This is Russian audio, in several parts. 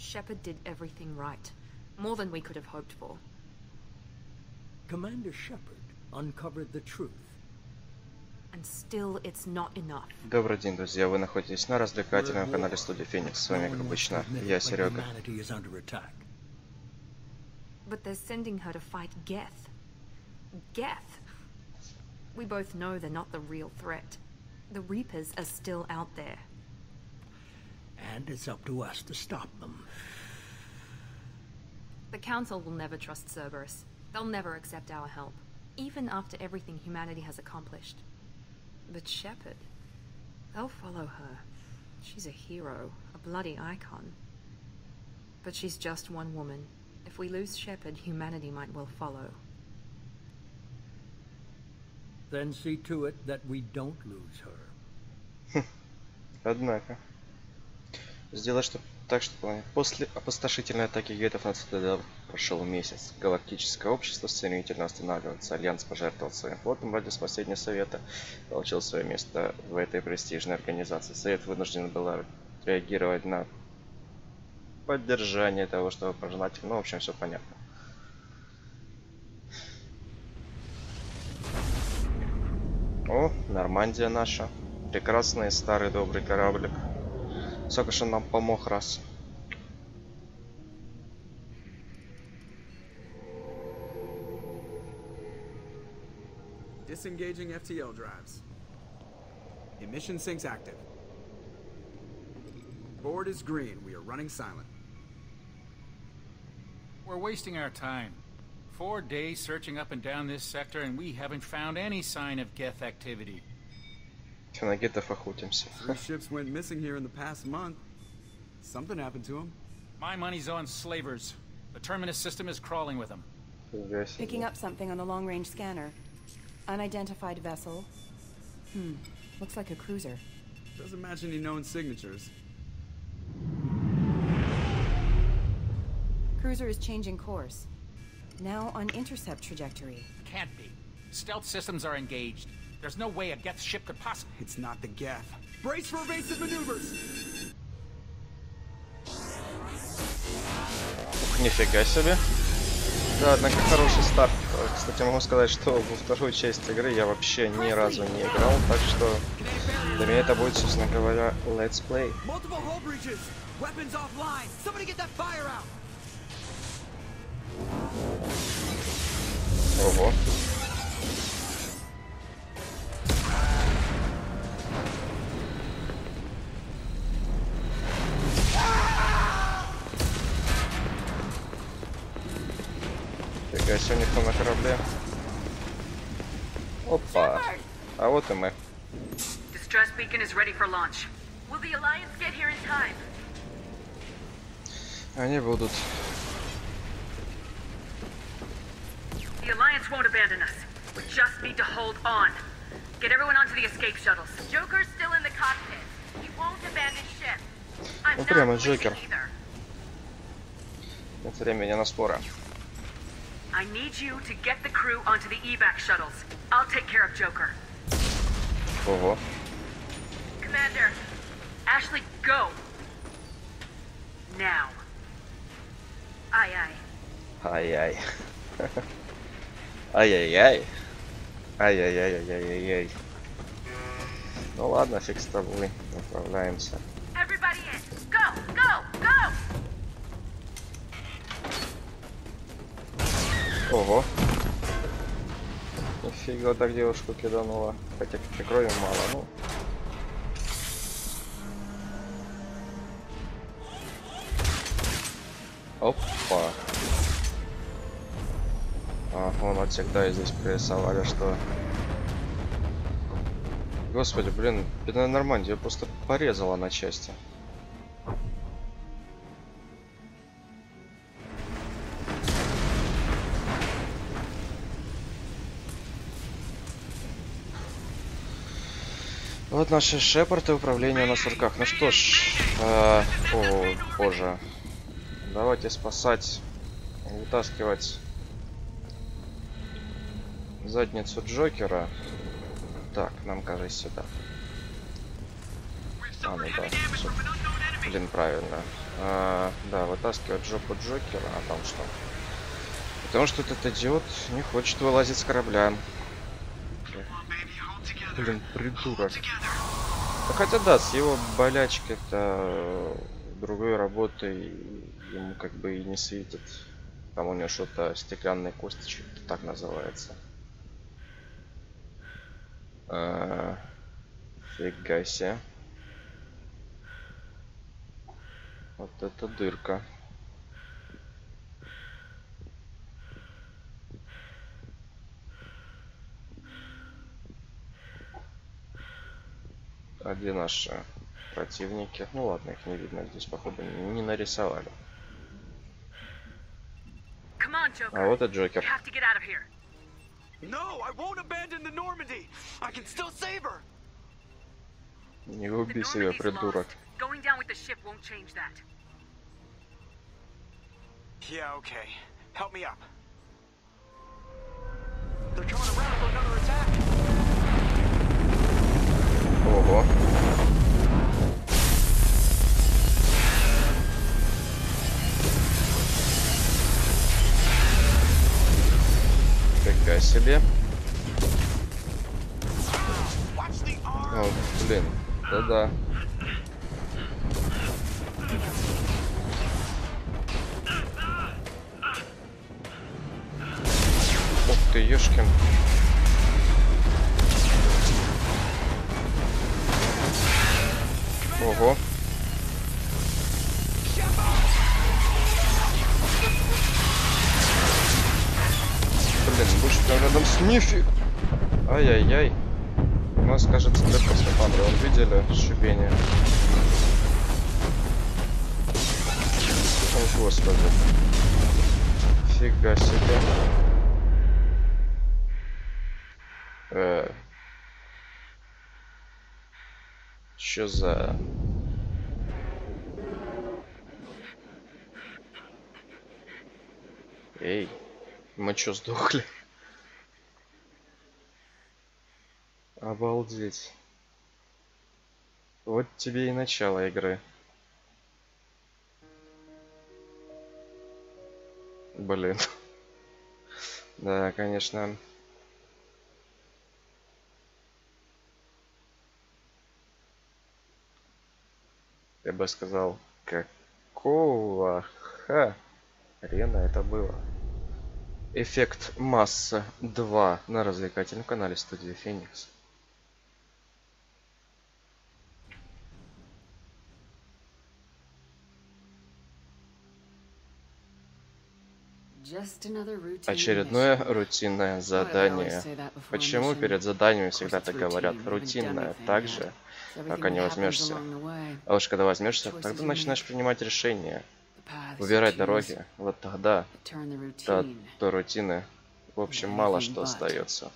Shepard did everything right. More than we could have hoped for. Commander Shepard uncovered the truth. And still it's not enough. Добрый день, друзья. Вы находитесь на развлекательном канале студии Fenix. С вами, как обычно, я, Серега. But they're sending her to fight Geth. Geth! We both know they're not the real threat. The Reapers are still out there. And it's up to us to stop them. The Council will never trust Cerberus. They'll never accept our help, even after everything humanity has accomplished. But Shepard, they'll follow her. She's a hero, a bloody icon. But she's just one woman. If we lose Shepard, humanity might well follow. Then see to it that we don't lose her. Однако. Сделать так, что после опустошительной атаки гейтов на Цитадель прошел месяц. Галактическое общество стремительно останавливается. Альянс пожертвовал своим флотом ради спасения Совета. Получил свое место в этой престижной организации. Совет вынужден был реагировать на поддержание того, чтобы пожелать. Ну, в общем, все понятно. О, Нормандия наша. Прекрасный старый добрый кораблик. Сколько же он нам помог раз. Disengaging FTL drives. Emission sinks active. Board is green. We are running silent. We're wasting our time. 4 days searching up and down this sector, and we haven't found any sign of Geth activity. На гетов охотимся. 3 ships went missing here in the past month. Something happened to them. My money's on slavers. The Terminus system is crawling with them. Picking up something on the long-range scanner. Unidentified vessel. Looks like a cruiser. Doesn't match any known signatures. Cruiser is changing course. Now on intercept trajectory. Can't be. Stealth systems are engaged. There's no way a Geth ship could possibly... It's not the Geth. Brace for evasive maneuvers! Ух, нифига себе. Да, однако хороший старт. Кстати, могу сказать, что во вторую часть игры я вообще ни разу не играл, так что для меня это будет, собственно говоря, let's play. Ого. Фига себе, никто на корабле. Опа. А вот и мы. Distress beacon is ready for launch. Will the Alliance get here in time? Они будут. The Alliance won't abandon us. We just need to hold on. Get everyone onto the escape shuttles. Joker's still in the cockpit. He won't abandon ship. I'm not прямо Джокер. either. Нет времени на споры. I need you to get the crew onto the evac shuttles. I'll take care of Joker. Ого. Commander, Ashley, go. Now. Aye. Ай-яй. Ай-яй-яй. Ай-яй-яй-яй-яй-яй. Ну ладно, фиг с тобой. Отправляемся. Everybody in. Go. Ого. Нифига так девушку киданула. Хотя крови мало, ну. Опа. А, вон вот всегда здесь пририсовали, что... Господи, блин, бедная Нормандия просто порезала на части. Вот наши Шепард и управление на сурках. Ну что ж, о боже, давайте спасать, вытаскивать задницу Джокера. Так, нам, кажется, сюда. А, ну да, блин, правильно. Да, вытаскивать жопу Джокера, а там что? Потому что этот идиот не хочет вылазить с корабля. Блин, придурок. Ну, хотя да, с его болячкой-то другой работой ему как бы и не светит. Там у него что-то стеклянные кости, что-то так называется. Фига себе. Вот это дырка. А где наши противники? Ну ладно, их не видно, здесь походу не нарисовали. А вот и Джокер. Не убей себя, придурок. Yeah, okay. Help me up. They're coming around for another attack. Ого. Фига себе. О, блин. Да-да. Ух ты, ёшкин. Ого. Блин, будешь прям рядом с Нифи. Ай-яй-яй. У нас, кажется, дырка с Лапандрой. Вон видели шипение? О, господи. Фига себе. Чё за... Эй, мы чё, сдохли? Обалдеть. Вот тебе и начало игры. Блин. Да, конечно. Я бы сказал, какого хрена это было? Эффект масса 2 на развлекательном канале студии Феникс. Очередное рутинное задание. Почему перед заданиями всегда так говорят? Рутинное, так же, пока не возьмешься. А уж когда возьмешься, тогда начинаешь принимать решения. Выбирать дороги. Вот тогда до рутины, в общем, мало что остается.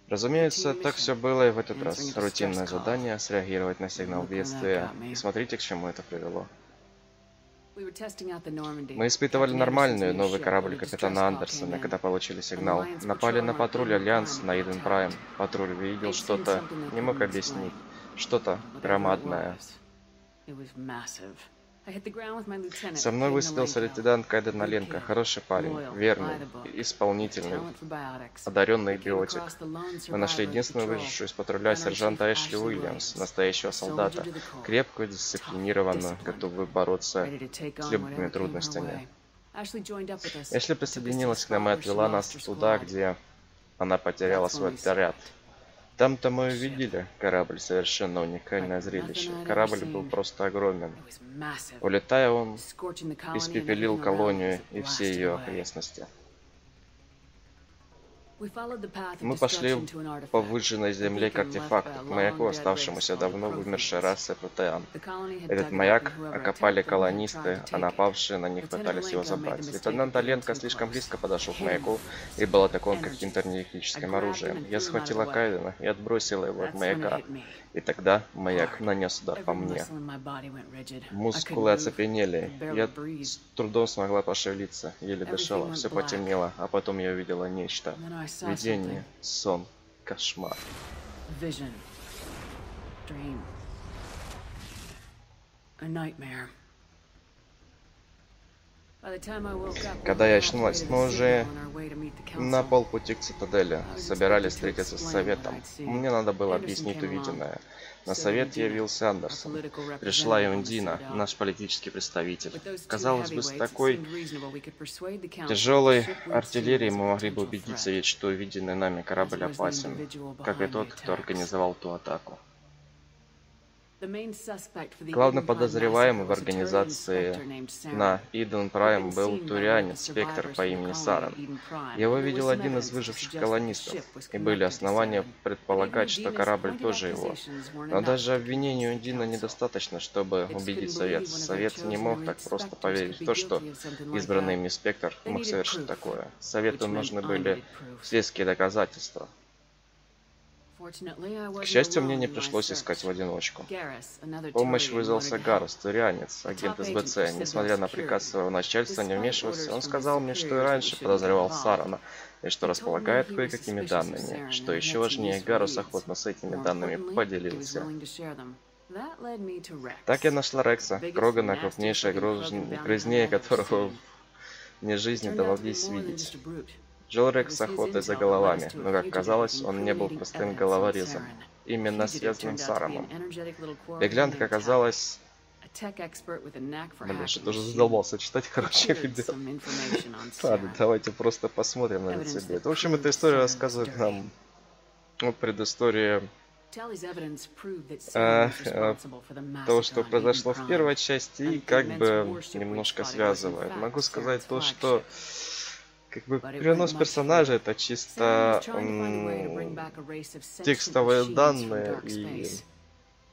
Разумеется, так все было и в этот раз. Рутинное задание — среагировать на сигнал бедствия. И смотрите, к чему это привело. Мы испытывали нормальную новый корабль капитана Андерсона, когда получили сигнал. Напали на патруль Альянс на Иден Прайм. Патруль видел что-то, не мог объяснить. Что-то громадное. Со мной высадился лейтенант Кайден Наленко. Хороший парень, верный, исполнительный, одаренный биотик. Мы нашли единственную выжившую из патруля сержанта Эшли Уильямс, настоящего солдата, крепкую, дисциплинированную, готовую бороться с любыми трудностями. Эшли присоединилась к нам и отвела нас туда, где она потеряла свой отряд. Там-то мы увидели корабль, совершенно уникальное зрелище. Корабль был просто огромен. Улетая, он испепелил колонию и все ее окрестности. Мы пошли по выжженной земле к артефакту, к маяку, оставшемуся давно вымершей расы протеан. Этот маяк окопали колонисты, а напавшие на них пытались его забрать. Лейтенант Аленко слишком близко подошел к маяку и был атакован каким-то энергетическим оружием. Я схватила Кайдена и отбросила его от маяка. И тогда маяк нанес удар по мне. Мускулы оцепенели. Я с трудом смогла пошевелиться, еле дышала. Все потемнело, а потом я увидела нечто. Видение, сон, кошмар. Когда я очнулась, мы уже на полпути к цитадели. Собирались встретиться с советом. Мне надо было объяснить увиденное. На совет явился Андерсон. Пришла и Ундина, наш политический представитель. Казалось бы, с такой тяжелой артиллерией мы могли бы убедить совет, что увиденный нами корабль опасен, как и тот, кто организовал ту атаку. Главный подозреваемый в организации на Иден Прайм был турианец, спектр по имени Сарен. Его видел один из выживших колонистов, и были основания предполагать, что корабль тоже его. Но даже обвинению Ундина недостаточно, чтобы убедить Совет. Совет не мог так просто поверить в то, что избранный ими спектр мог совершить такое. Совету нужны были следские доказательства. К счастью, мне не пришлось искать в одиночку. Помощь вызвался Гарус, турианец, агент СБЦ. Несмотря на приказ своего начальства не вмешиваться, он сказал мне, что и раньше подозревал Сарана, и что располагает кое-какими данными. Что еще важнее, Гарус охотно с этими данными поделился. Так я нашла Рекса, Крогана, крупнейшая грызнее которого мне жизни довелось видеть. Жил Рекс с охотой за головами, но, как казалось, он не был простым головорезом, именно связанным с Арамом. Беглянка оказалась... Блин, что-то уже задолбался читать, короче, ребят. Ладно, давайте просто посмотрим на это себе. В общем, эта история рассказывает нам о предыстории того, что произошло в первой части, и как бы немножко связывает. Могу сказать то, что как бы перенос персонажа это чисто текстовые данные и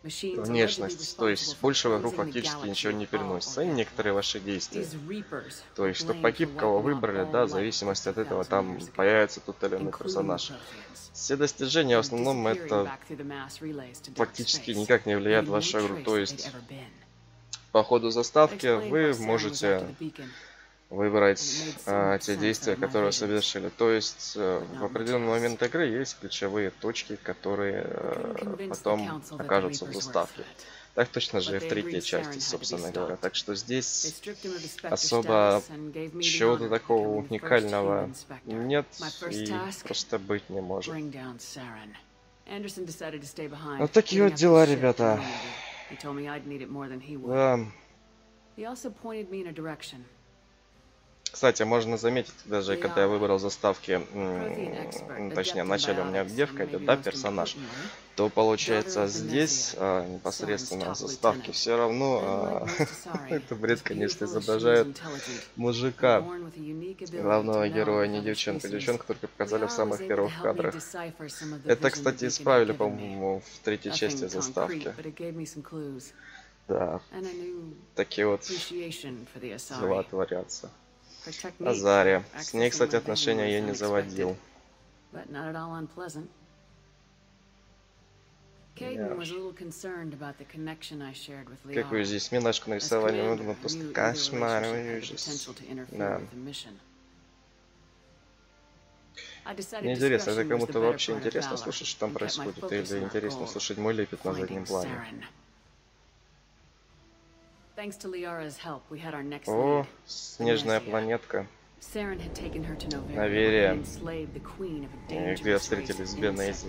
внешность. То есть больше в игру фактически ничего не переносится. И некоторые ваши действия. То есть, что погиб, кого выбрали, да, в зависимости от этого там появится тот или иной персонаж. Все достижения в основном это фактически никак не влияет на вашу игру. То есть, по ходу заставки вы можете выбрать те действия, которые совершили. То есть в определенный момент игры есть ключевые точки, которые потом окажутся в заставке. Так точно же и в третьей части, собственно говоря. Так что здесь особо чего-то такого уникального нет и просто быть не может. Вот такие вот дела, ребята. Да. Кстати, можно заметить, даже когда я выбрал заставки, точнее, вначале у меня девка идет, да, персонаж, то получается здесь непосредственно заставки все равно, это бред, конечно, изображает мужика, главного героя, не девчонку. Девчонку только показали в самых первых кадрах. Это, кстати, исправили, по-моему, в третьей части заставки. Да, такие вот дела творятся. Азария. С ней, кстати, отношения я не заводил. Какую здесь минашку нарисовали, ну, думаю, просто кошмар, ужас. Да. Мне интересно, это кому-то вообще интересно слушать, что там происходит, или интересно слушать мой лепет на заднем плане? О, снежная планетка. Наверие. Где встретились с Бенези.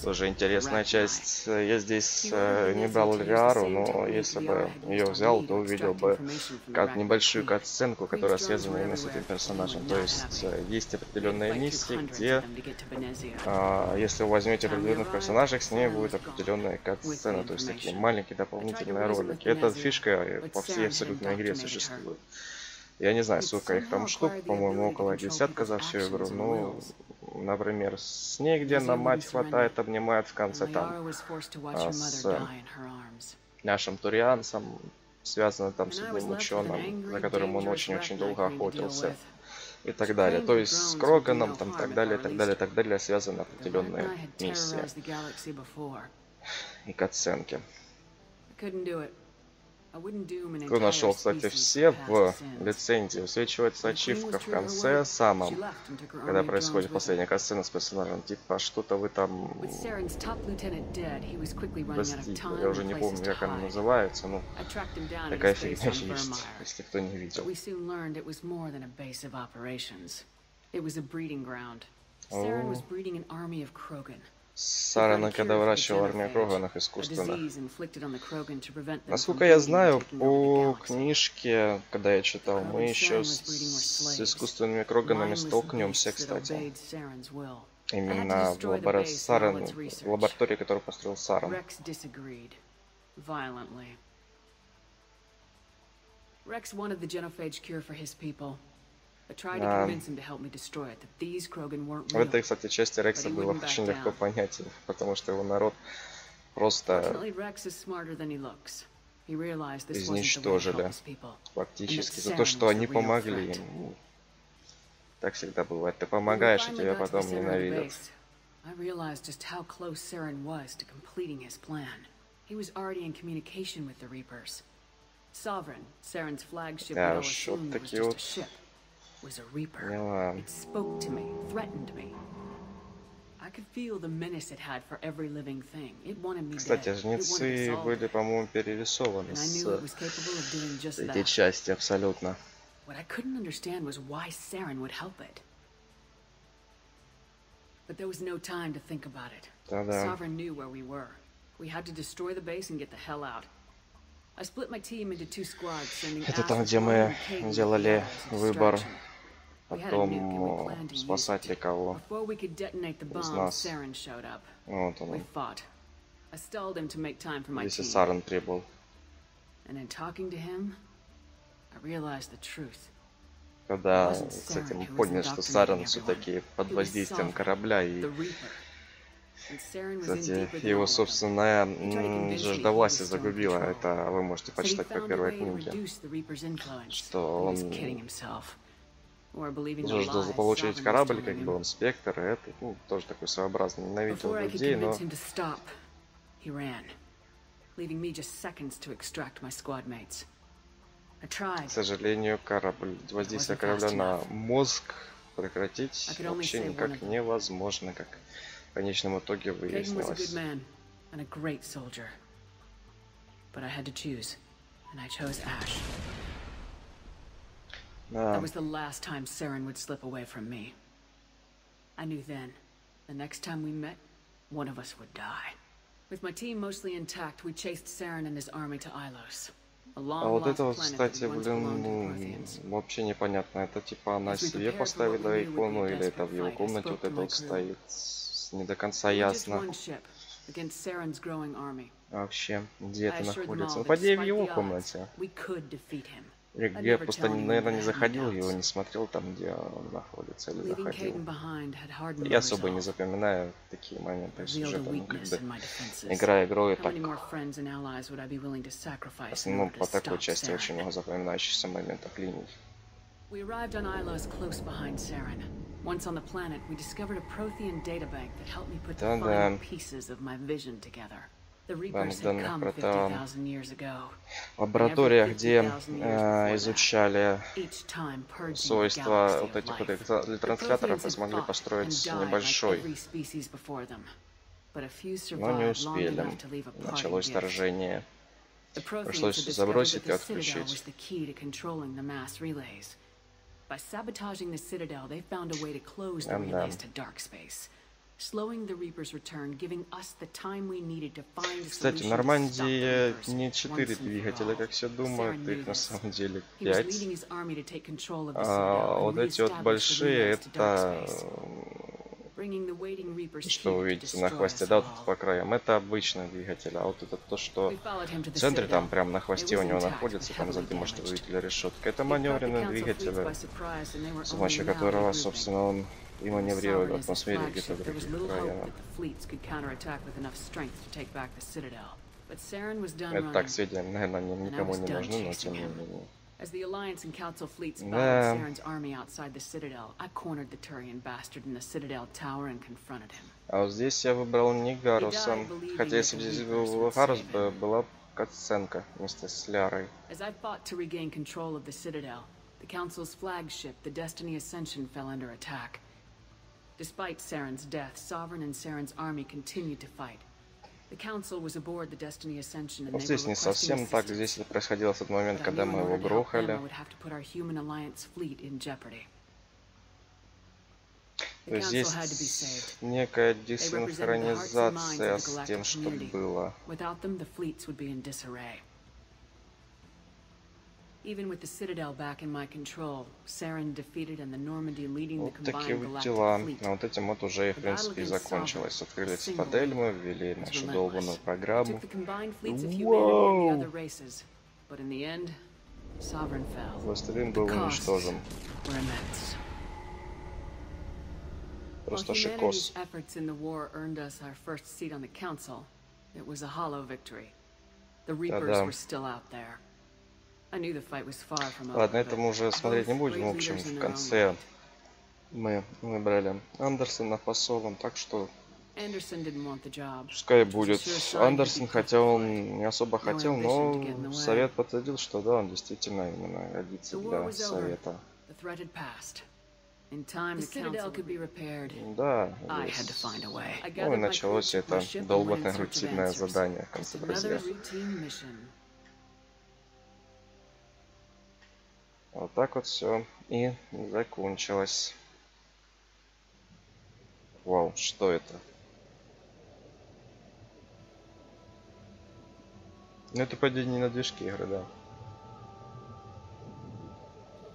Тоже интересная часть. Я здесь не брал Лиару, но если бы ее взял, то увидел бы небольшую кат-сценку, которая связана именно с этим персонажем. То есть есть определенные миссии, где если вы возьмете определенных персонажей, с ними будет определенная кат-сцена. То есть такие маленькие дополнительные ролики. Эта фишка по всей абсолютной игре существует. Я не знаю, сколько их там штук, по-моему, около десятка за всю игру. Ну, например, с ней, где на мать хватает, обнимает в конце там с нашим турианцем, связано там с одним ученым, за которым он очень-очень долго охотился. И так далее. То есть с Кроганом, там, так далее, так далее, так далее, связаны определенные миссии и катсценки. Кто нашел, кстати, все в лицензии. Высвечивается ачивка в конце самом, когда происходит последняя катсцена с персонажем. Типа, что-то вы там... Простите, я уже не помню, как она называется, но такая фигня есть, если кто не видел. Сарана, когда выращивал армию Кроганов искусственно. Насколько я знаю, по книжке, когда я читал, мы еще с искусственными Кроганами столкнемся, кстати. Именно в лаборатории, которую построил Саран. В этой, кстати, части Рекса было очень легко понять, потому что его народ просто изничтожили фактически за то, что они помогли ему. Так всегда бывает. Ты помогаешь, и тебя потом ненавидят. Да уж, вот такие вот... Was a reaper. It spoke to me, threatened me. I could feel the menace it had for every living thing. It wanted me dead. Кстати, жнецы были, по-моему, перерисованы с этой части абсолютно. What I couldn't understand was why Saren would help it. But there was no time to think about it. Sovereign knew where we were. We had to destroy the base and get the hell out. I split my team into 2 squads, sending Это там, где мы делали выбор о том, спасать ли кого из нас. Вот он. Если Саран прибыл. Когда, кстати, мы поняли, что Саран все-таки под воздействием корабля и... Кстати, его собственная жажда загубила. Это вы можете почитать по первой книге. Что он жаждал заполучить корабль, как бы он спектр, и это, ну, тоже такой своеобразный, ненавидел людей, но... К сожалению, воздействие корабля на мозг прекратить вообще никак невозможно, как в конечном итоге выяснилось. Да. А вот это вот, кстати, блин, вообще непонятно. Это типа она себе поставила икону, или это в его комнате вот это вот стоит. Не до конца ясно. Вообще, где это находится? Ну, по идее, в его комнате. Я просто, наверное, не заходил его, не смотрел там, где он находится, или заходил. Я особо не запоминаю такие моменты сюжета, ну, как бы, игра игрой, так. В основном по такой части очень много запоминающихся моментов линий. Once on the planet, we discovered a Prothean databank that helped me put the final pieces of my vision together. The Reapers had come 50,000 years ago. Лаборатория, где изучали свойства вот этих вот ретрансляторов, и смогли построить небольшой. Но не успели. Началось вторжение. Пришлось забросить и отключить. By sabotaging the Citadel, they found a way to close the relays to dark space, slowing the Reaper's return, giving us the time we needed to find a solution. Кстати, в Нормандии не 4 двигателя, как все думают, их на самом деле 5. А вот эти вот большие, это... Что вы видите на хвосте, да, вот по краям, это обычный двигатель, а вот это то, что в центре, там прям на хвосте у него находится, там сзади, может, вы видели решетка. Это маневренный двигатель, с помощью которого, собственно, он и маневрирует в атмосфере где-то в других районах. Это так, сведения, наверное, никому не нужны, но тем не менее. As the Alliance and Council fleets battled Saren's army outside the Citadel, I cornered the Turian bastard in the Citadel Tower and confronted him. А вот здесь я выбрал не Гаруса, хотя если бы здесь был Гарус, была катсценка вместе с Лярой. As I fought to regain control of the Citadel, the Council's flagship, the Destiny Ascension, fell under attack. Despite Saren's death, Sovereign and Saren's army continued to fight. The Council was aboard the Destiny Ascension, and Вот they здесь were не совсем requesting так. assistance. Здесь это происходило в тот момент, But I когда knew мы in его order to help them, грохали. I would have to put our Human Alliance fleet in jeopardy. То есть есть некая десинхронизация с тем, что было. Without them, the fleets would be in disarray. Even with the Citadel back in my control, Saren defeated and the Normandy leading the Вот такие combined вот galactic дела. fleet. А вот этим вот уже, в принципе, и закончилось. Открыли цитадель, мы ввели нашу долбанную программу. Воу! Властелин был уничтожен. Просто шикос. Да-да. Ладно, это мы уже смотреть не будем. В общем, в конце мы выбрали Андерсона посолом, так что пускай будет Андерсон, хотя он не особо хотел, но совет подтвердил, что да, он действительно именно годится для совета. Да, ну и началось это долбанное рутинное задание в конце друзья. Вот так вот все и закончилось. Вау, что это? Ну это падение на движке игры, да.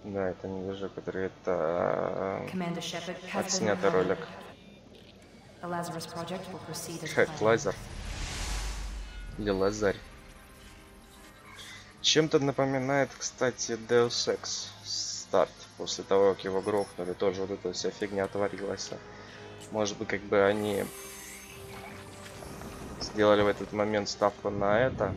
Да, это не движок, который это отснятый ролик. Лазер. Или Лазарь. Чем-то напоминает, кстати, Deus Ex старт. После того, как его грохнули, тоже вот эта вся фигня творилась. Может быть, как бы они сделали в этот момент ставку на это.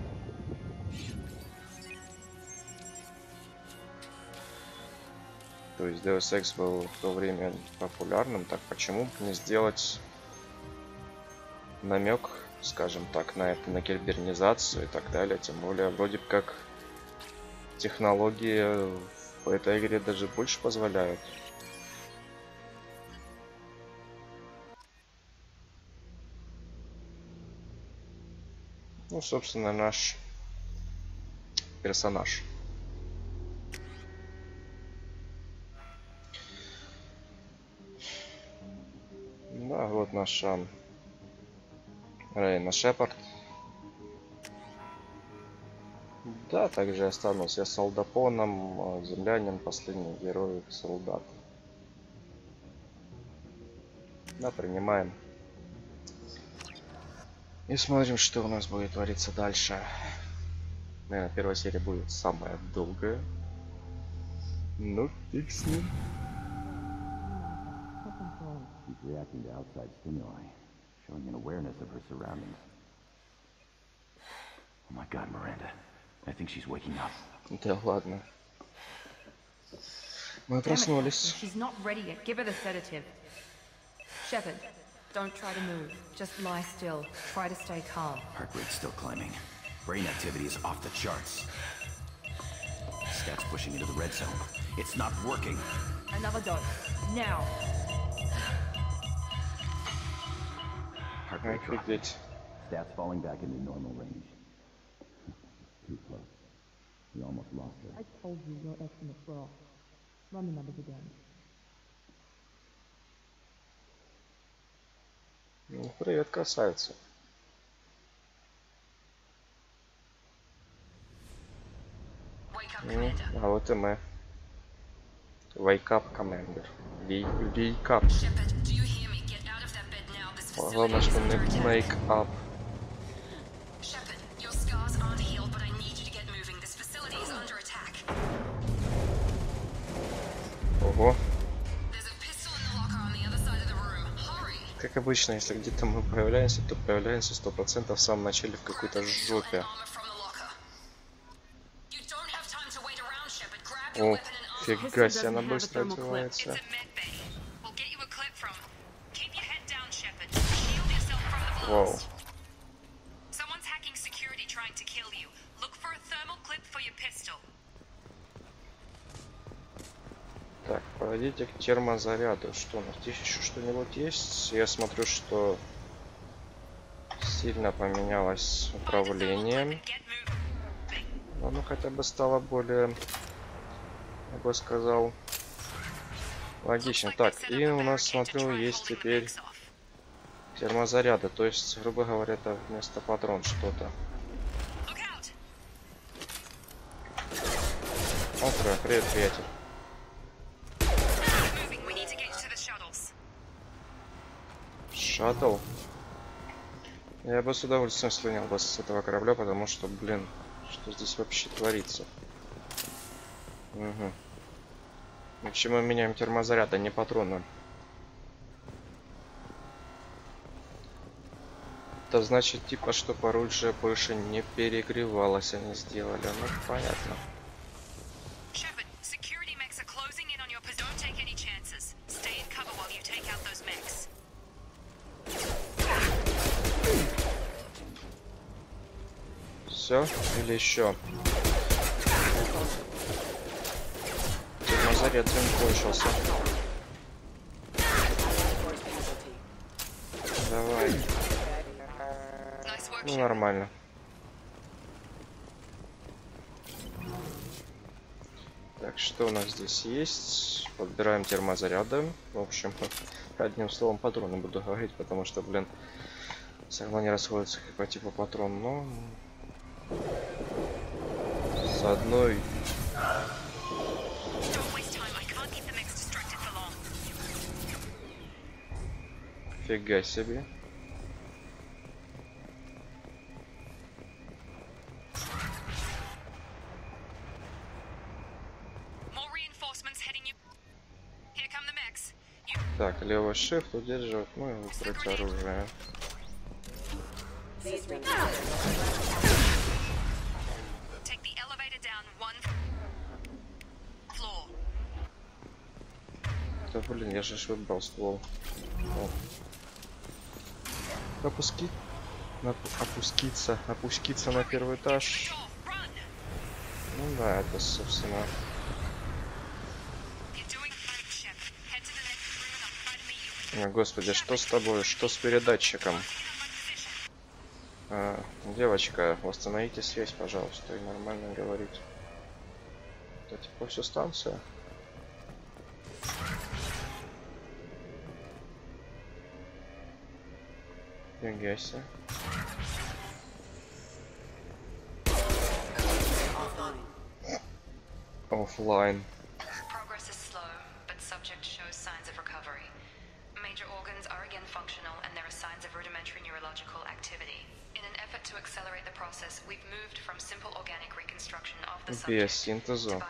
То есть Deus Ex был в то время популярным, так почему бы не сделать намек, скажем так, на это, на кибернизацию и так далее. Тем более, вроде как технологии в этой игре даже больше позволяют. Ну, собственно, наш персонаж. Да, вот наша Рейна Шепард. Да, также останусь я солдапоном, землянин, последний герой, солдат. Да, принимаем. И смотрим, что у нас будет твориться дальше. Наверное, первая серия будет самая долгая. Ну, фиг с ним. Reacting to outside stimuli, showing an awareness of her surroundings. Oh my God, Miranda. I think she's waking up. Да ладно. Мы проснулись. She's not ready yet. Give her the sedative. Shepard, don't try to move. Just lie still. Try to stay calm. Heart rate's still climbing. Brain activity is off the charts. Stats pushing into the red zone. It's not working. Another dose. Now. Heart rate dropping. Stats falling back into normal range. Too close. We almost lost her. I told you your estimates were off. Run the numbers again. Ну, привет, красавица. А вот и мы. Wake up, Commander. Wake up. Главное, что не make up. Ого. Как обычно, если где-то мы появляемся, то появляемся 100% в самом начале в какой-то жопе. О, фига себе, она быстро одевается. Вау. Так, подойдите к термозаряду. Что у нас здесь еще что-нибудь есть? Я смотрю, что сильно поменялось управление. Оно хотя бы стало более, я бы сказал, логично. Так, и у нас, смотрю, есть теперь термозаряды. То есть, грубо говоря, это вместо патрон что-то. Окей, привет, приятель. Шаттл. Я бы с удовольствием слинял бы с этого корабля, потому что, блин, что здесь вообще творится? Угу. В общем, мы меняем термозаряд, а не патроны. Это значит, типа, что оружие больше не перегревалось, они сделали. Ну, понятно. Все или еще? Термозаряд закончился. Давай. Ну, нормально. Так, что у нас здесь есть? Подбираем термозаряды. В общем, одним словом, патроны буду говорить, потому что, блин, все равно не расходятся как по типу патрон, но с одной. Фига себе. Так, левый shift удерживать, ну и выбрать оружие. Да блин, я же выбрал ствол. Опуститься на первый этаж. Ну да, это собственно. О, господи, что с тобой? Что с передатчиком? Девочка, восстановите связь, пожалуйста, и нормально говорить. Это типа всю станцию. Фига себе. Оффлайн. Биосинтезу.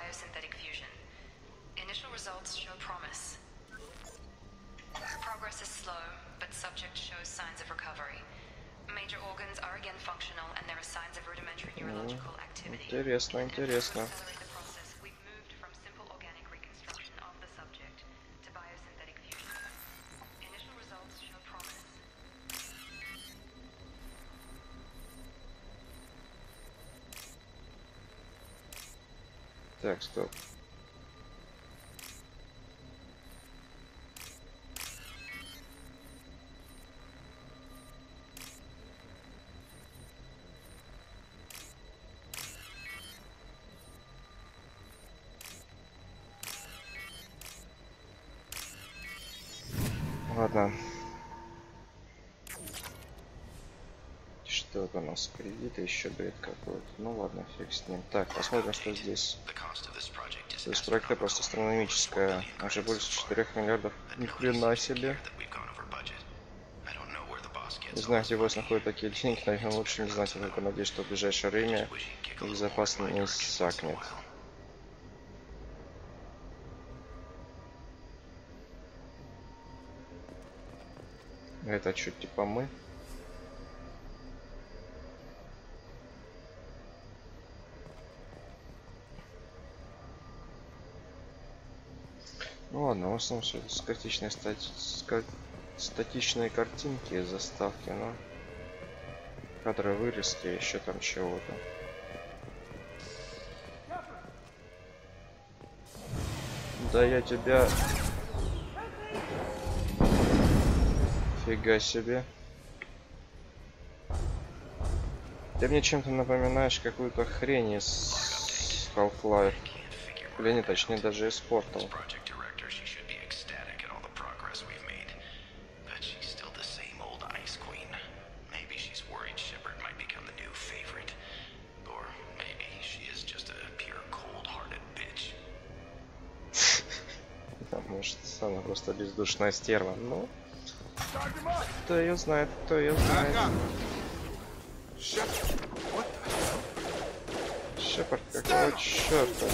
Интересно, интересно. Так, стоп. Ладно. Что это у нас? Кредиты, еще бред какой-то. Ну ладно, фиг с ним. Так, посмотрим, что здесь. То есть проекта просто астрономическая. Уже больше 4 миллиардов. Ни хрена себе. Не знаю, где вас находят такие деньги, наверное, лучше не знать, я только надеюсь, что в ближайшее время их запас не иссякнет. Это что, типа мы? Ну ладно, в основном все статичные картинки, заставки, но кадры вырезки, еще там чего-то. Да я тебя... Фига себе. Ты мне чем-то напоминаешь какую-то хрень из Half-Life. Или не, точнее, даже из Portal. Может, она просто бездушная стерва. Ну, кто ее знает, кто ее знает. Шепард, какого черта?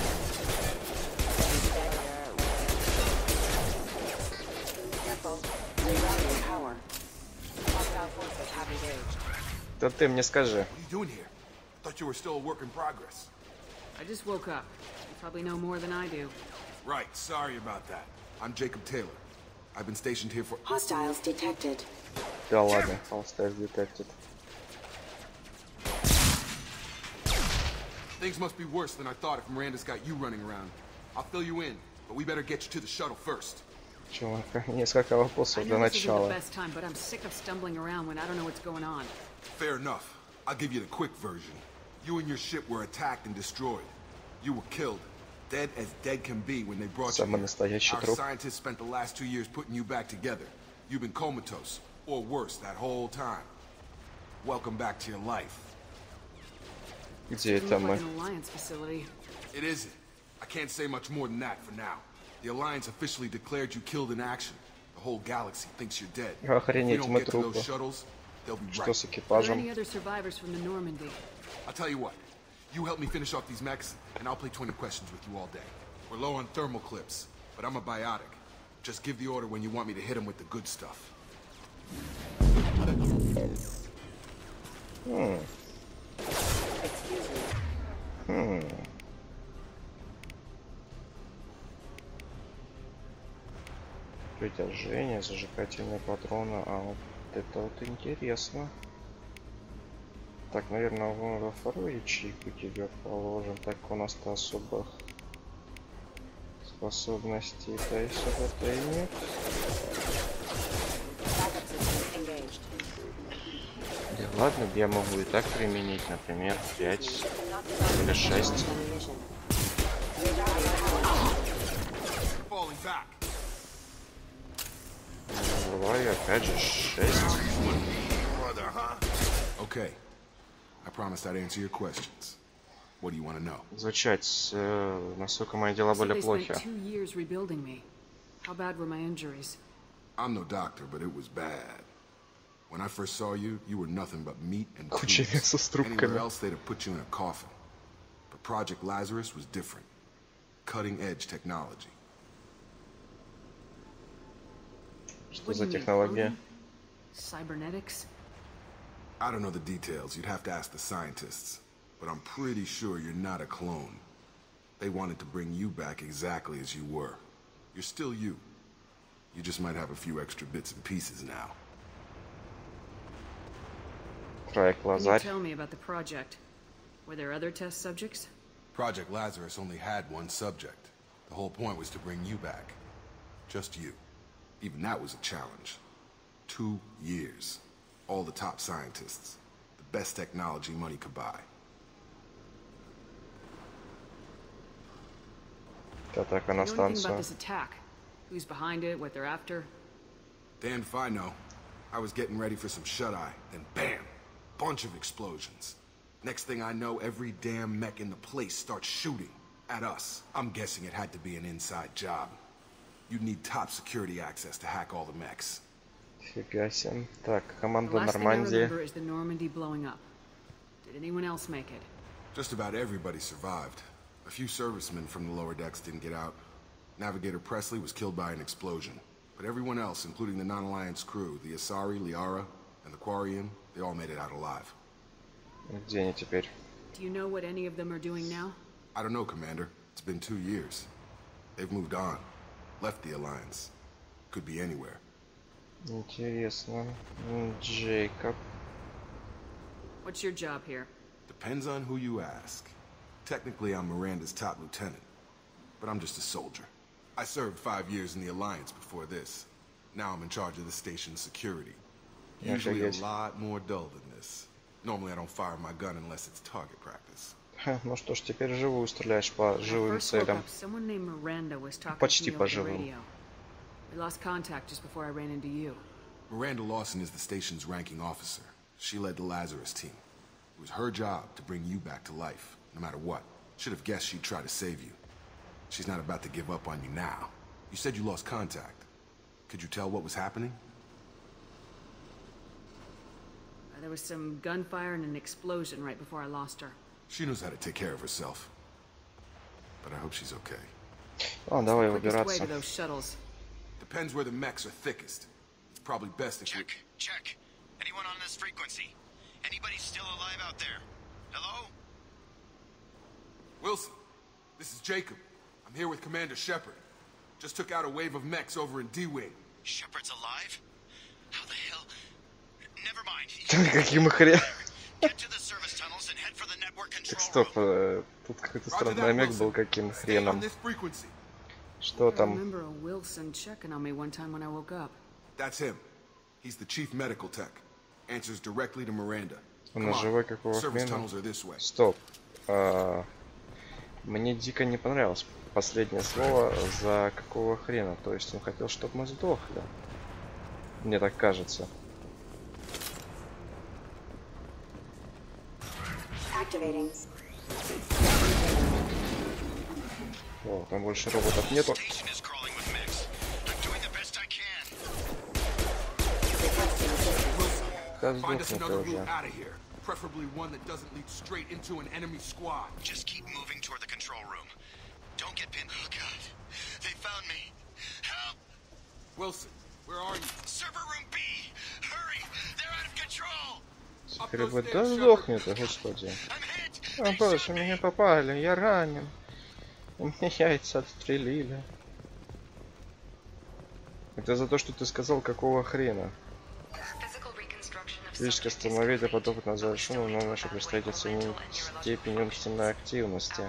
Да ты мне скажи. I just woke up. You probably know more than I do. Right, sorry about that. I'm Jacob Taylor. I've been stationed here for... Hostiles detected. Да ладно, hostiles detected. Things must be worse than I thought if Miranda's got you running around. I'll fill you in, but we better get you to the shuttle first. Чувак, несколько вопросов до начала. Fair enough. I'll give you the quick version. You and your ship were attacked and destroyed. You were killed. Dead as dead can be when they brought you here. Our scientists spent the last 2 years putting you back together. You've been comatose, or worse, that whole time. Welcome back to your life. Где это мы? It isn't. I can't say much more than that for now. The Alliance officially declared you killed in action. The whole galaxy thinks you're dead. Охренеть, мы трупы. Что с экипажем? I'll tell you what. You help me finish off these mechs, and I'll play 20 questions with you all day. We're low on thermal clips, but I'm a biotic. Just give the order when you want me to hit them with the good stuff. Притяжение, зажигательные патроны. А вот это вот интересно. Так, наверное, во вторую ячейку тебя положим. Так, у нас-то особых способностей-то и всего-то и нет. Да ладно, я могу и так применить, например, 5 или 6. Бываю опять же 6. Okay. I promised I'd answer your questions. What do you want to know? Звучать, насколько мои дела были плохи. I'm no doctor, but it was bad. When I first saw you, you were nothing but meat and Куча мяса с трубками. Anywhere else, they'd have put you in a coffin. But Project Lazarus was different. Cutting-edge technology. Что за технология? Cybernetics? I don't know the details. You'd have to ask the scientists. But I'm pretty sure you're not a clone. They wanted to bring you back exactly as you were. You're still you. You just might have a few extra bits and pieces now. Проект Лазарь. Can you tell me about the project? Were there other test subjects? Project Lazarus only had one subject. The whole point was to bring you back. Just you. Even that was a challenge. 2 years. All the top scientists. The best technology money could buy. Атака на станцию. Know anything about this attack? Who's behind it? What they're after? Damn if I know. I was getting ready for some shut-eye, then bam! Bunch of explosions. Next thing I know, every damn mech in the place starts shooting at us. I'm guessing it had to be an inside job. You'd need top security access to hack all the mechs. Фига себе. Так, команда Нормандии. Just about everybody survived. A few servicemen from the lower decks didn't get out. Navigator Presley was killed by an explosion. But everyone else, including the non-Alliance crew, the Asari, Liara, and the Quarian, they all made it out alive. Где они теперь? Do you know what any of them are doing now? I don't know, Commander. It's been 2 years. They've moved on. Left the Alliance. Could be anywhere. Интересно. Джейкоб. What's your job here? Depends on who you ask. Technically, I'm Miranda's top lieutenant. But I'm just a soldier. I served 5 years in the Alliance before this. Now I'm in charge of the station's security. Usually a lot more dull than this. Normally I don't fire my gun unless it's target practice. Ну что ж, теперь живую стреляешь по живым целям. Почти по живым. We lost contact just before I ran into you. Miranda Lawson is the station's ranking officer. She led the Lazarus team. It was her job to bring you back to life, no matter what. Should have guessed she'd try to save you. She's not about to give up on you now. You said you lost contact. Could you tell what was happening? There was some gunfire and an explosion right before I lost her. She knows how to take care of herself. But I hope she's okay. Oh, давай выбираться. Depends where the mechs are thickest. It's probably best if Check. Anyone on this frequency? Anybody still alive out there? Hello? Wilson, this is Jacob. I'm here with Commander Shepard. Just took out a wave of mechs over in D-Wing. Shepard's alive? How the hell? Never mind. Каким хрен? Get to the service tunnels and head for the network control. Так, стоп, тут какой-то странный намек был, каким хреном. Что там? That's him. He's the chief medical tech. Answers directly to Miranda. Он живой, какого хрена? Стоп. Мне дико не понравилось последнее слово за какого хрена. То есть он хотел, чтобы мы сдохли. Мне так кажется. О, там больше роботов нету. Да сдохни ты уже. Preferably one that doesn't lead straight into an enemy squad. Just keep moving toward the control room. Don't get pinned. Oh God, they found me. Help! Wilson, where are you? Server room B. Hurry! They're out of control. Теперь бы да сдохни ты, господи. А, боже, меня попали, я ранен. У меня яйца отстрелили. Это за то, что ты сказал, какого хрена. Физическое становление подопытно завершено, но наше предстоит оценить степень умственной активности.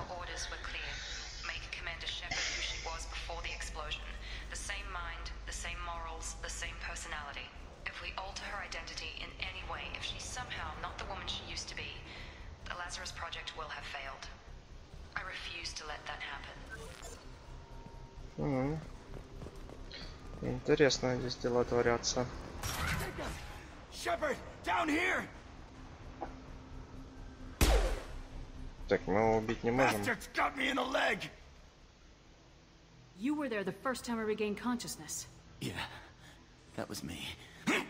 Интересно, здесь дела творятся. Shepard, down here. Так, мы его убить не можем. Got me in the leg. You were there the first time I regained consciousness. Yeah, that was me. How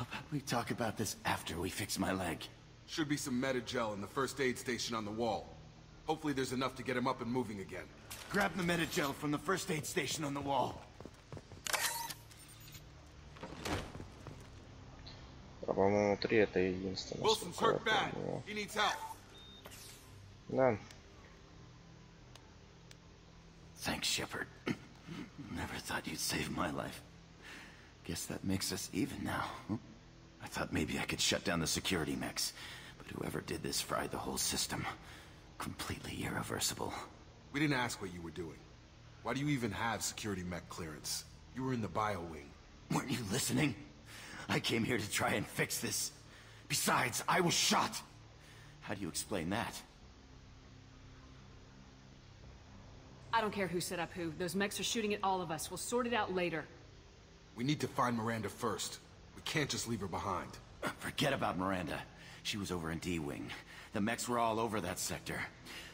about we talk about this after we fix my leg? Should be some medi-gel in the first aid station on the wall. Hopefully there's enough to get him up and moving again. Grab the medi-gel from the first aid station on the wall. По-моему, 3 это единственное. Да. Thanks, Shepard. Never thought you'd save my life. Guess that makes us even now. I thought maybe I could shut down the security mechs, but whoever did this fried the whole system. Completely irreversible. We didn't ask what you were doing. Why do you even have security mech clearance? You were in the bio wing. Weren't you listening? I came here to try and fix this. Besides, I was shot. How do you explain that? I don't care who set up who. Those mechs are shooting at all of us. We'll sort it out later. We need to find Miranda first. We can't just leave her behind. Forget about Miranda. She was over in D-Wing. The mechs were all over that sector.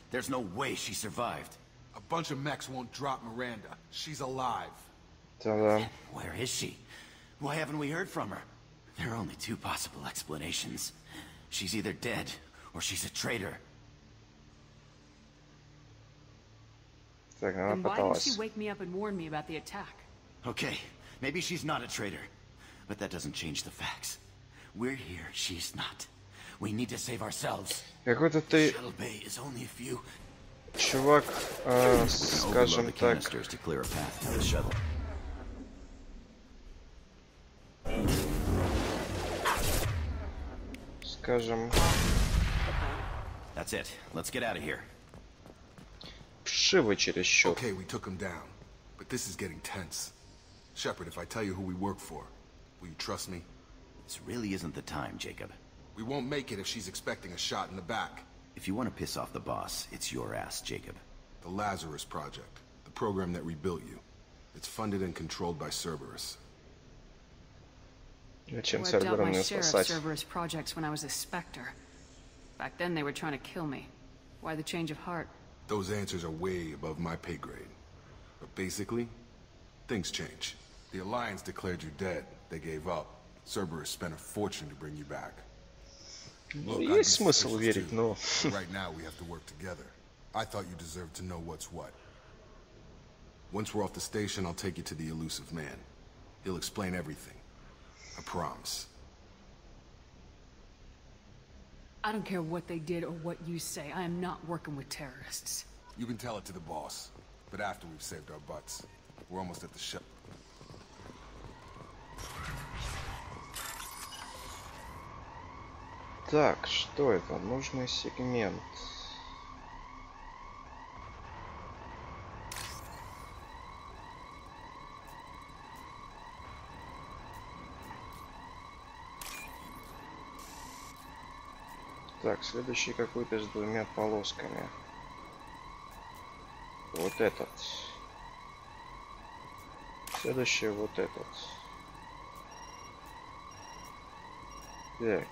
There's no way she survived. A bunch of mechs won't drop Miranda. She's alive. Where is she? Why haven't we heard from her? There are only 2 possible explanations. She's either dead, or she's a traitor. Then why didn't she wake me up and warn me about the attack? Okay, maybe she's not a traitor. But that doesn't change the facts. We're here, she's not. We need to save ourselves. Какой-то ты... Чувак, скажем так... Скажем... That's it. Let's get out of here. Вшивы чересчур. Okay, we took him down, but this is getting tense. Shepard, if I tell you who we work for, will you trust me? This really isn't the time, Jacob. We won't make it if she's expecting a shot in the back. If you want to piss off the boss, it's your ass, Jacob. The Lazarus Project, the program that rebuilt you. It's funded and controlled by Cerberus. Зачем Wiped out Цербером my не share of спасать? Cerberus projects when I was a Spectre. Back then they were trying to kill me. Why the change of heart? Those answers are way above my pay grade. But basically, things change. The Alliance declared you dead. They gave up. Cerberus spent a fortune to bring you back. Ну, есть смысл верить, но... Right now we have to work together. I thought you deserved to know what's what. Once we're off the station, I'll take you to the elusive man. He'll explain everything. I promise. I don't care what they did or what you say. I am not working with terrorists. You can tell it to the boss, but after we've saved our butts. We're almost at the ship. Так, что это? Нужный сегмент. Так, следующий какой-то с двумя полосками. Вот этот. Следующий вот этот. Так,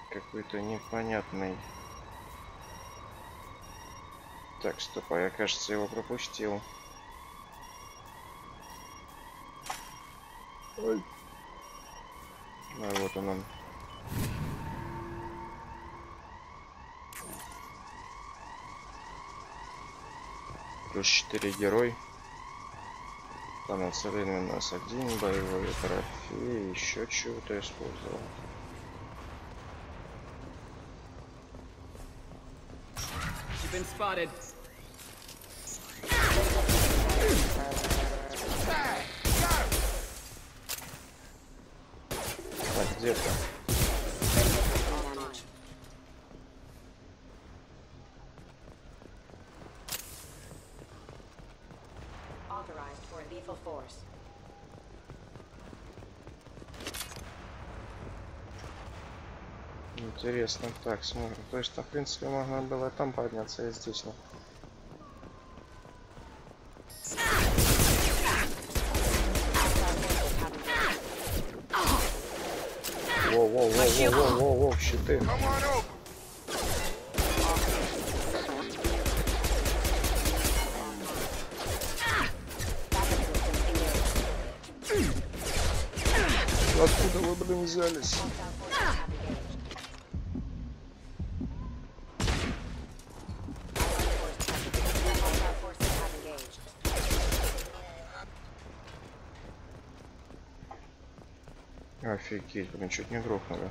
какой-то непонятный. Так, стоп, а я, кажется, его пропустил. Ой. А вот он. Плюс 4 герой. По нацелению у нас один боевой трофей. Еще чего-то использовал. Been spotted. Так, где-то. Authorized for lethal force. Интересно, так, смотрим. То есть, в принципе, можно было там подняться и здесь. Но... Воу, щиты. Откуда вы, блин, взялись? Офигеть, блин, чуть не грохнули.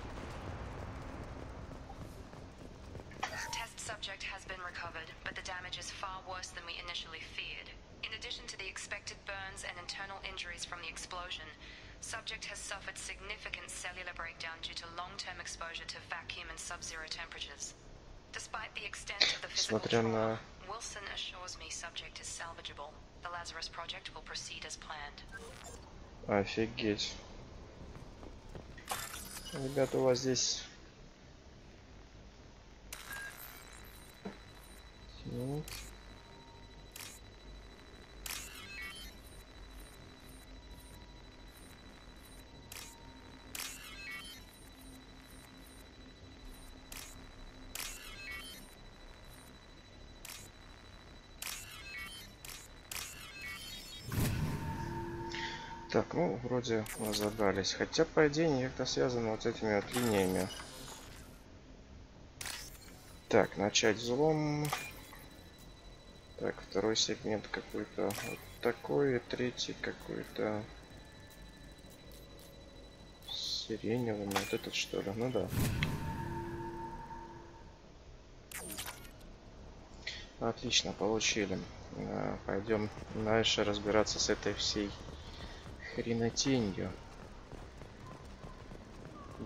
Test subject has been recovered, but the damage is far worse than we initially feared. In addition to the expected burns and internal injuries from the explosion, subject has suffered significant cellular breakdown due to long-term exposure to vacuum and sub-zero temperatures. Despite the extent of the physical trauma, Wilson assures me subject is salvageable. The Lazarus Project will proceed as planned. Офигеть. Ребята, у вас здесь... Так, ну, вроде разобрались. Хотя, по идее, они как-то связаны вот с этими вот линиями. Так, начать взлом. Так, второй сегмент какой-то вот такой, третий какой-то сиреневый. Вот этот, что ли? Ну да. Отлично, получили. Пойдем дальше разбираться с этой всей хренотенью.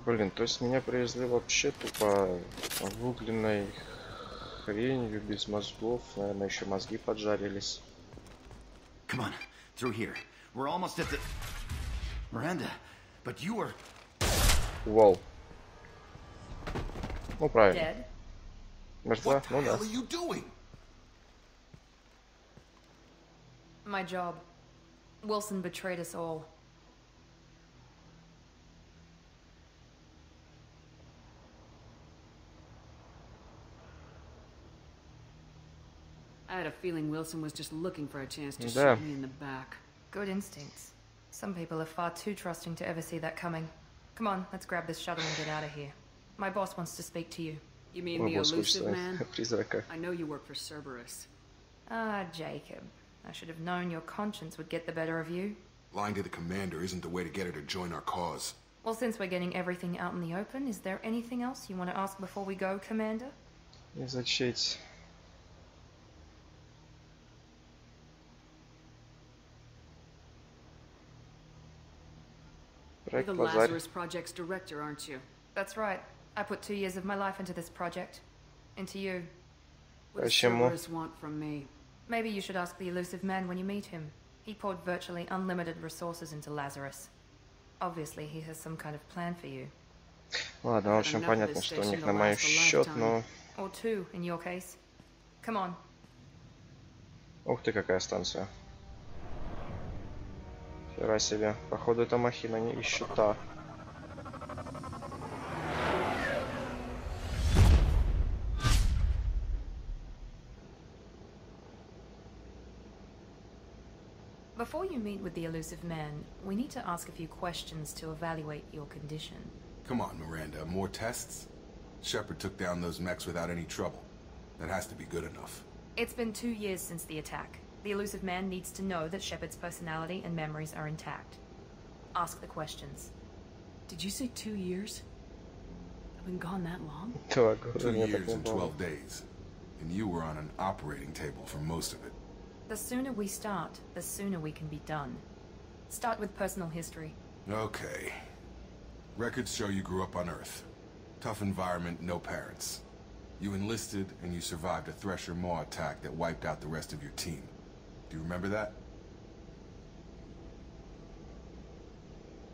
Блин, то есть меня привезли вообще тупо в угленной хренью, без мозгов. Наверное, еще мозги поджарились. Come on, through here. We're almost at the... Miranda, but you were... Вау. Ну, правильно. Dead? Мертва? Ну да. What are you doing? My job. Wilson betrayed us all. I had a feeling Wilson was just looking for a chance to Да. shoot me in the back. Good instincts. Some people are far too trusting to ever see that coming. Come on, let's grab this shuttle and get out of here. My boss wants to speak to you. You mean the elusive man? Призрака. I know you work for Cerberus. Ah, Jacob. I should have known your conscience would get the better of you. Lying to the commander isn't the way to get her to join our cause. Well, since we're getting everything out in the open, is there anything else you want to ask before we go, Commander? Не зачать. You're the Lazarus Project's director, aren't you? That's right. I put 2 years of my life into this project. Into you. What does Cerberus want from me? Maybe you should ask the elusive man when you meet him. He poured virtually unlimited resources into Lazarus. Obviously, he has some kind of plan for you. Ладно, в общем, понятно, что у них на мой счет, но... Or 2, in your case. Come on. Ух ты, какая станция. Хера себе. Походу, эта махина не ищет та. Before you meet with the elusive man, we need to ask a few questions to evaluate your condition. Come on, Miranda. More tests? Shepard took down those mechs without any trouble. That has to be good enough. It's been 2 years since the attack. The elusive man needs to know that Shepard's personality and memories are intact. Ask the questions. Did you say 2 years? I've been gone that long? 2 years and 12 days. And you were on an operating table for most of it. The sooner we start, the sooner we can be done. Start with personal history. Okay. Records show you grew up on Earth. Tough environment, no parents. You enlisted and you survived a Thresher Maw attack that wiped out the rest of your team. Do you remember that?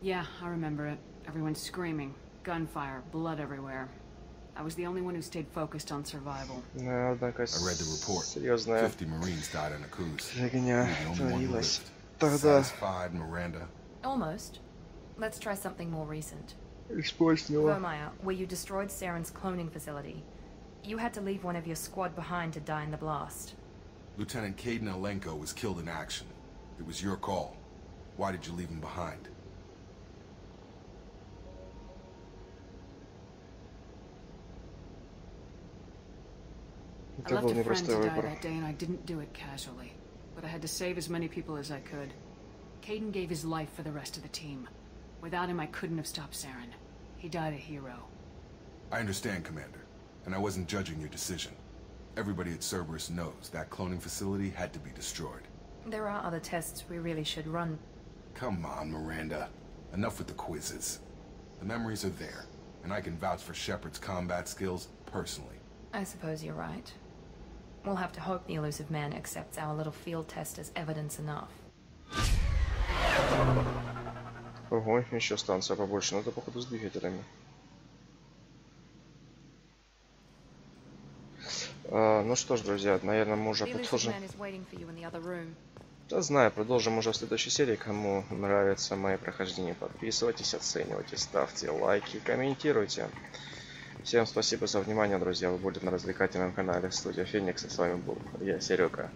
Yeah, I remember it. Everyone screaming. Gunfire, blood everywhere. I was the only one who stayed focused on survival. I read the report. 50 Marines died in a cruise. You're the only one who lived. Satisfied, Miranda? Almost. Let's try something more recent. Использовала. Vermeer, where you destroyed Saren's cloning facility. You had to leave one of your squad behind to die in the blast. Lieutenant Caden Alenko was killed in action. It was your call. Why did you leave him behind? I left a friend to die that day and I didn't do it casually. But I had to save as many people as I could. Caden gave his life for the rest of the team. Without him, I couldn't have stopped Saren. He died a hero. I understand, Commander. And I wasn't judging your decision. Everybody at Cerberus knows that cloning facility had to be destroyed. There are other tests we really should run. Come on, Miranda. Enough with the quizzes. The memories are there, and I can vouch for Shepard's combat skills personally. I suppose you're right. We'll have to hope the elusive man accepts our little field test as evidence enough. Ого, еще станция побольше, но это походу с двигателями. Ну что ж, друзья, наверное, мы уже продолжим. Да знаю, продолжим уже в следующей серии. Кому нравится мои прохождения, подписывайтесь, оценивайте, ставьте лайки, комментируйте. Всем спасибо за внимание, друзья. Вы были на развлекательном канале студия Феникс. С вами был я, Серега.